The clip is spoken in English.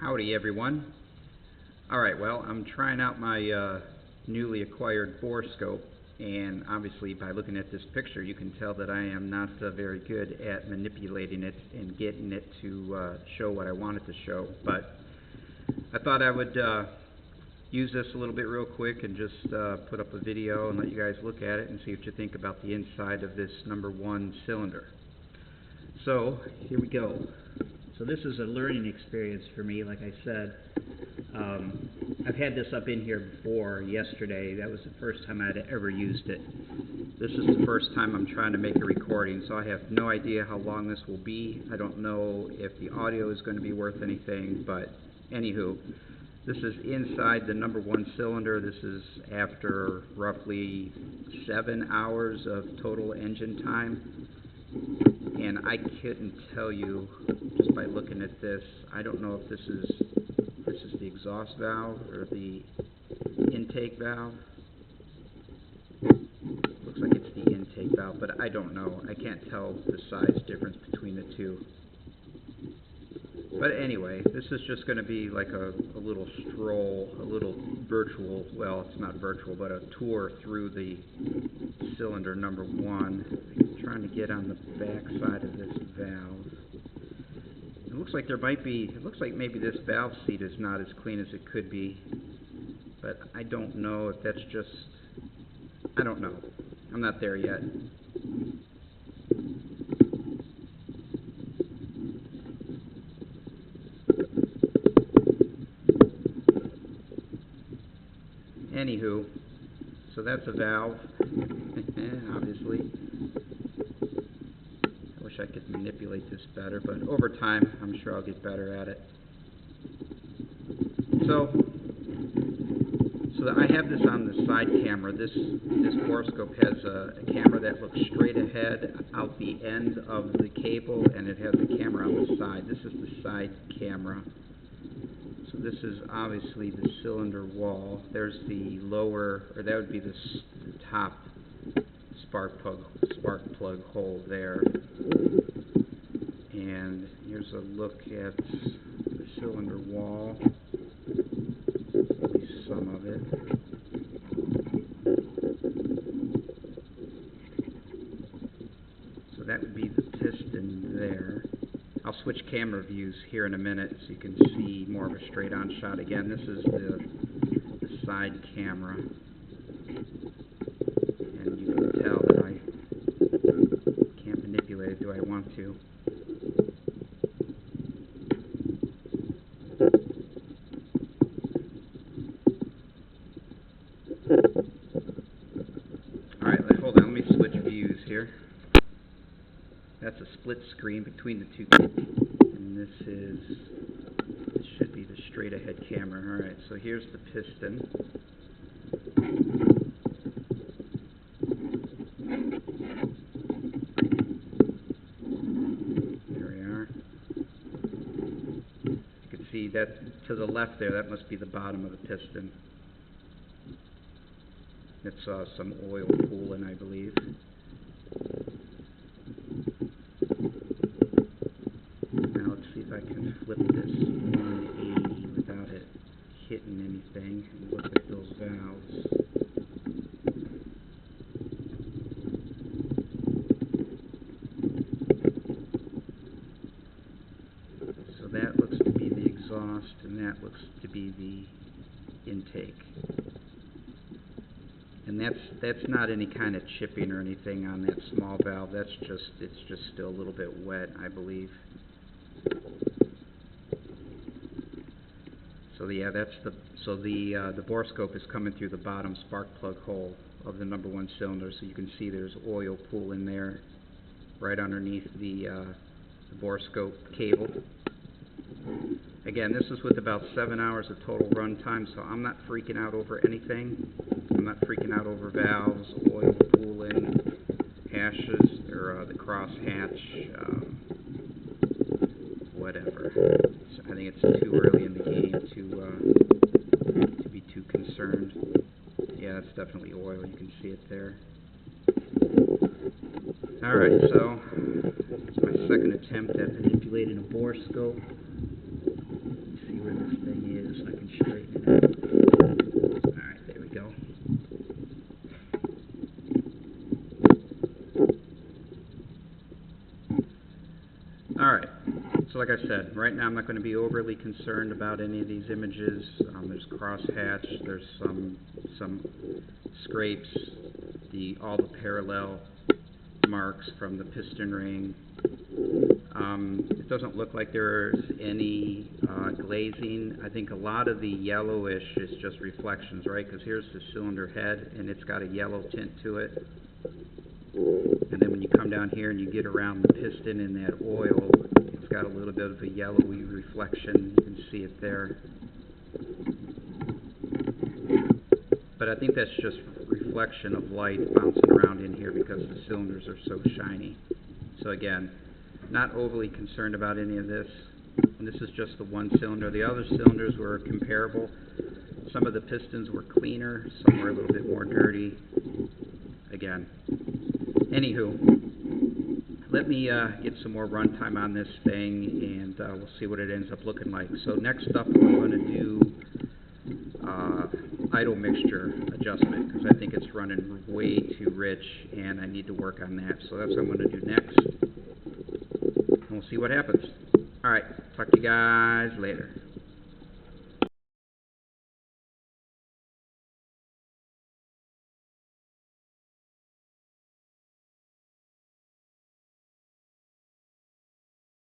Howdy everyone. Alright, well, I'm trying out my newly acquired Borescope, and obviously by looking at this picture you can tell that I am not very good at manipulating it and getting it to show what I want it to show, but I thought I would use this a little bit real quick and just put up a video and let you guys look at it and see what you think about the inside of this #1 cylinder. So, here we go. So this is a learning experience for me, like I said. I've had this up in here before yesterday. That was the first time I'd ever used it. This is the first time I'm trying to make a recording, so I have no idea how long this will be. I don't know if the audio is going to be worth anything, but anywho, this is inside the #1 cylinder. This is after roughly 7 hours of total engine time. And I couldn't tell you, just by looking at this, I don't know if this is the exhaust valve or the intake valve. Looks like it's the intake valve, but I don't know. I can't tell the size difference between the two. But anyway, this is just going to be like a little stroll, a little virtual, well, it's not virtual, but a tour through the cylinder #1. I'm trying to get on the back side of this valve. It looks like maybe this valve seat is not as clean as it could be, but I don't know if that's just, I don't know. I'm not there yet. Anywho, so that's a valve, obviously. I wish I could manipulate this better, but over time, I'm sure I'll get better at it. So I have this on the side camera. This Borescope has a camera that looks straight ahead out the end of the cable, and it has a camera on the side. This is the side camera. So this is obviously the cylinder wall. There's the lower, or that would be the top spark plug hole there. And here's a look at the cylinder wall, at least some of it. So that would be the piston there. I'll switch camera views here in a minute so you can see more of a straight-on shot. Again, this is the side camera, and you can tell that I can't manipulate it. Do I want to? Alright, hold on, let me switch views here. That's a split screen between the two, and this should be the straight ahead camera. Alright, so here's the piston. There we are. You can see that to the left there, that must be the bottom of the piston. It's some oil pooling, I believe. I can flip this 180 without it hitting anything and look at those valves. So that looks to be the exhaust, and that looks to be the intake. And that's not any kind of chipping or anything on that small valve. It's just still a little bit wet, I believe. So yeah, the Borescope is coming through the bottom spark plug hole of the #1 cylinder, so you can see there's oil pool in there right underneath the Borescope cable. Again, this is with about 7 hours of total run time, so I'm not freaking out over anything. I'm not freaking out over valves, oil pooling, hashes, or the cross hatch, whatever. So I think it's too early in the game to be too concerned. Yeah, it's definitely oil. You can see it there. Alright, so it's my second attempt at manipulating a Borescope. Let's see where like I said, right now I'm not going to be overly concerned about any of these images. There's crosshatch, there's some scrapes, all the parallel marks from the piston ring. It doesn't look like there's any glazing. I think a lot of the yellowish is just reflections, right? Because here's the cylinder head, and it's got a yellow tint to it. And then when you come down here and you get around the piston in that oil, it's got a little bit of a yellowy reflection. You can see it there. But I think that's just reflection of light bouncing around in here because the cylinders are so shiny. So again, not overly concerned about any of this. And this is just the one cylinder. The other cylinders were comparable. Some of the pistons were cleaner, some were a little bit more dirty. Again, anywho, let me get some more runtime on this thing, and we'll see what it ends up looking like. So next up, I'm going to do idle mixture adjustment, because I think it's running way too rich, and I need to work on that. So that's what I'm going to do next, and we'll see what happens. All right, talk to you guys later.